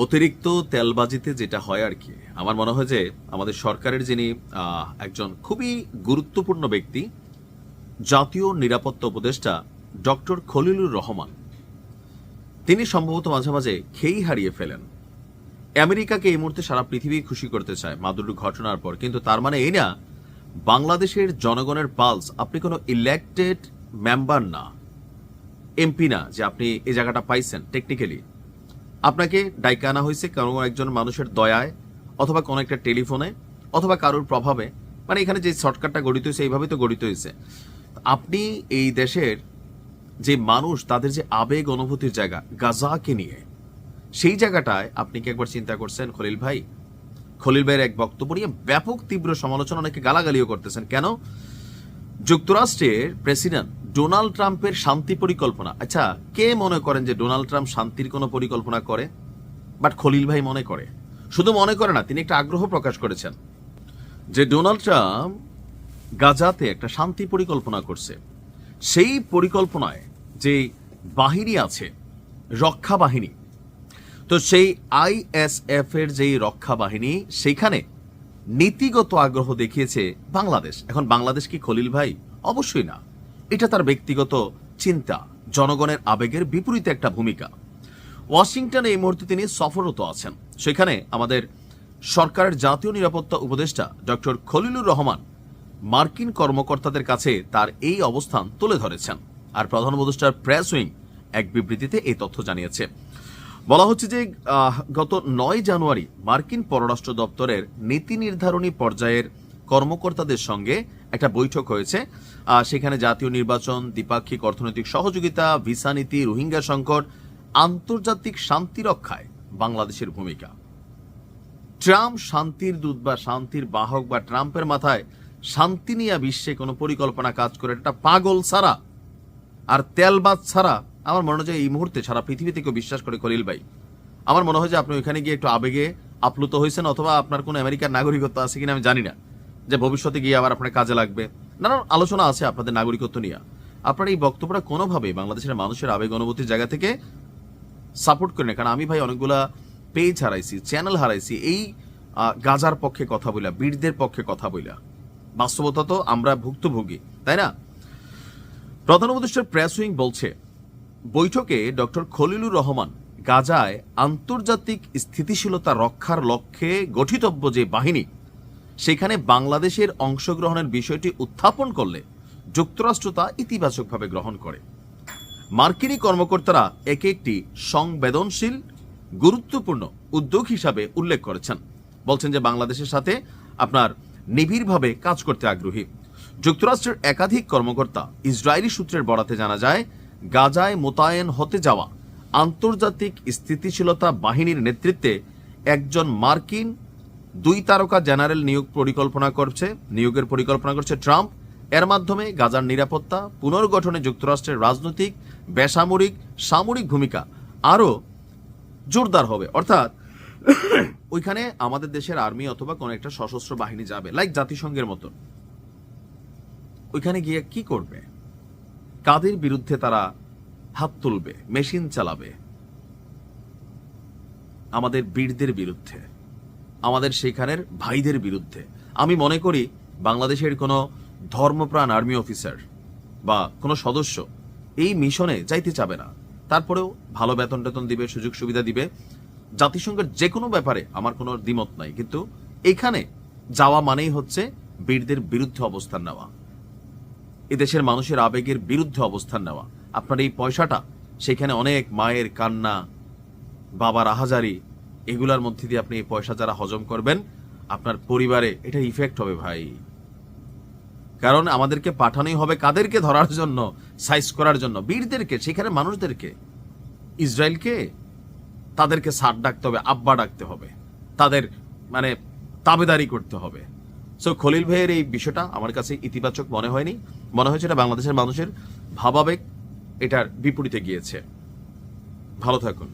অতিরিক্ত তেলবাজিতে যেটা হয় আর কি, আমার মনে হয় যে আমাদের সরকারের যিনি একজন খুবই গুরুত্বপূর্ণ ব্যক্তি, জাতীয় নিরাপত্তা উপদেষ্টা ডক্টর খলিলুর রহমান, তিনি সম্ভবত মাঝে মাঝে খেই হারিয়ে ফেলেন। আমেরিকাকে এই মুহূর্তে সারা পৃথিবী খুশি করতে চায় মাদুর ঘটনার পর, কিন্তু তার মানে এই না বাংলাদেশের জনগণের পালস, আপনি কোনো ইলেক্টেড মেম্বার না, এমপি না যে আপনি এই জায়গাটা পাইছেন। টেকনিক্যালি আপনাকে ডাইকা আনা হয়েছে কোনো একজন মানুষের দয়ায়, অথবা কোনো একটা টেলিফোনে, অথবা কারোর প্রভাবে। মানে এখানে যে শর্টকাটটা গঠিত হয়েছে এইভাবেই তো গঠিত হয়েছে। আপনি এই দেশের যে মানুষ, তাদের যে আবেগ অনুভূতির জায়গা গাজাকে নিয়ে, সেই জায়গাটায় আপনি কি একবার চিন্তা করছেন? খলিল ভাইয়ের এক বক্তব্য নিয়ে ব্যাপক তীব্র সমালোচনা, অনেকে গালাগালিও করতেছেন। কেন? যুক্তরাষ্ট্রের প্রেসিডেন্ট ডোনাল্ড ট্রাম্পের শান্তি পরিকল্পনা, আচ্ছা কে মনে করেন যে ডোনাল্ড ট্রাম্প শান্তির কোনো পরিকল্পনা করে? বাট খলিল ভাই মনে করে। শুধু মনে করে না, তিনি একটা আগ্রহ প্রকাশ করেছেন যে ডোনাল্ড ট্রাম্প গাজাতে একটা শান্তি পরিকল্পনা করছে। সেই পরিকল্পনায় যে বাহিনী আছে, রক্ষা বাহিনী, তো সেই আইএসএফ এর যেই রক্ষা বাহিনী, সেইখানে নীতিগত আগ্রহ দেখিয়েছে বাংলাদেশ। এখন বাংলাদেশ কি খলিল ভাই? অবশ্যই না। এটা তার ব্যক্তিগত চিন্তা, জনগণের আবেগের বিপরীতে একটা ভূমিকা। ওয়াশিংটনে এই মুহূর্তে তিনি সফররত আছেন। সেখানে আমাদের সরকারের জাতীয় নিরাপত্তা উপদেষ্টা ডক্টর খলিলুর রহমান মার্কিন কর্মকর্তাদের কাছে তার এই অবস্থান তুলে ধরেছেন। আর প্রধান উপদেষ্টার প্রেস উইং এক বিবৃতিতে এই তথ্য জানিয়েছে। বলা হচ্ছে যে গত 9 জানুয়ারি মার্কিন পররাষ্ট্র দপ্তরের নীতি নির্ধারণী পর্যায়ের কর্মকর্তাদের সঙ্গে একটা বৈঠক হয়েছে। সেখানে জাতীয় নির্বাচন, দ্বিপাক্ষিক অর্থনৈতিক সহযোগিতা, ভিসা নীতি, রোহিঙ্গা সংকট, আন্তর্জাতিক শান্তি রক্ষায় বাংলাদেশের ভূমিকা। ট্রাম্প শান্তির দূত বা শান্তির বাহক, বা ট্রাম্পের মাথায় শান্তি নিয়ে বিশ্বে কোনো পরিকল্পনা কাজ করে, এটা পাগল ছাড়া আর তেলবাজ ছাড়া আমার মনে হয় যে এই মুহূর্তে সারা পৃথিবী থেকে বিশ্বাস করে খলিল ভাই। আমার মনে হয় যে আপনি ওইখানে গিয়ে একটু আবেগে আপ্লুত হয়েছেন, অথবা আপনার কোনো আমেরিকার নাগরিকত্ব আছে কিনা আমি জানি না, যে ভবিষ্যতে গিয়ে আবার আপনার কাজে লাগবে। নানান আলোচনা আছে আপনাদের নাগরিকত্ব নিয়ে। আপনার এই বক্তব্যটা কোনোভাবেই বাংলাদেশের মানুষের আবেগ অনুভূতির জায়গা থেকে সাপোর্ট করে না। কারণ আমি ভাই অনেকগুলা পেজ হারাইছি, চ্যানেল হারাইছি এই গাজার পক্ষে কথা বইলা, বীরদের পক্ষে কথা বইলা। বাস্তবতা তো আমরা ভুক্তভোগী, তাই না? প্রধান উপদেষ্টার প্রেস উইং বলছে, বৈঠকে ডক্টর খলিলুর রহমান গাজায় আন্তর্জাতিক স্থিতিশীলতা রক্ষার লক্ষ্যে গঠিতব্য যে বাহিনী, সেখানে বাংলাদেশের অংশগ্রহণের বিষয়টি উত্থাপন করলে যুক্তরাষ্ট্র তা ইতিবাচকভাবে গ্রহণ করে। মার্কিনী কর্মকর্তারা একে একটি সংবেদনশীল গুরুত্বপূর্ণ উদ্যোগ হিসাবে উল্লেখ করেছেন। বলছেন যে বাংলাদেশের সাথে আপনার নিবিড়ভাবে কাজ করতে আগ্রহী। যুক্তরাষ্ট্রের একাধিক কর্মকর্তা ইসরায়েলি সূত্রের বরাতে জানা যায়, গাজায় মোতায়েন হতে যাওয়া আন্তর্জাতিক স্থিতিশীলতা বাহিনীর নেতৃত্বে একজন মার্কিন 2 তারকা জেনারেল নিয়োগের পরিকল্পনা করছে ট্রাম্প। এর মাধ্যমে গাজার নিরাপত্তা পুনর্গঠনে যুক্তরাষ্ট্রের রাজনৈতিক, বেসামরিক, সামরিক ভূমিকা আরো জোরদার হবে। অর্থাৎ ওইখানে আমাদের দেশের আর্মি অথবা কোন একটা সশস্ত্র বাহিনী যাবে, লাইক জাতিসংঘের মতো। ওইখানে গিয়ে কি করবে? কাদের বিরুদ্ধে তারা হাত তুলবে, মেশিন চালাবে? আমাদের বীরদের বিরুদ্ধে, আমাদের সেখানের ভাইদের বিরুদ্ধে। আমি মনে করি বাংলাদেশের কোনো ধর্মপ্রাণ আর্মি অফিসার বা কোনো সদস্য এই মিশনে যাইতে চাবে না। তারপরেও ভালো বেতন টেতন দিবে, সুযোগ সুবিধা দিবে, জাতিসংঘের যে কোনো ব্যাপারে আমার কোনো দ্বিমত নাই। কিন্তু এখানে যাওয়া মানেই হচ্ছে বীরদের বিরুদ্ধে অবস্থান নেওয়া, এদেশের মানুষের আবেগের বিরুদ্ধে অবস্থান নেওয়া। আপনার এই পয়সাটা সেখানে অনেক মায়ের কান্না, বাবার আহাজারি, এগুলার মধ্যে দিয়ে আপনি এই পয়সা যারা হজম করবেন, আপনার পরিবারে এটা ইফেক্ট হবে ভাই। কারণ আমাদেরকে পাঠানোই হবে কাদেরকে ধরার জন্য, সাইজ করার জন্য? বীরদেরকে, সেখানে মানুষদেরকে। ইসরায়েলকে তাদেরকে স্যার ডাকতে হবে, আব্বা ডাকতে হবে, তাদের মানে তাবেদারি করতে হবে। সো খলিল ভাইয়ের এই বিষয়টা আমার কাছে ইতিবাচক মনে হয়নি। মনে হয়েছে এটা বাংলাদেশের মানুষের ভাবাবেগ এটার বিপরীতে গিয়েছে। ভালো থাকুন।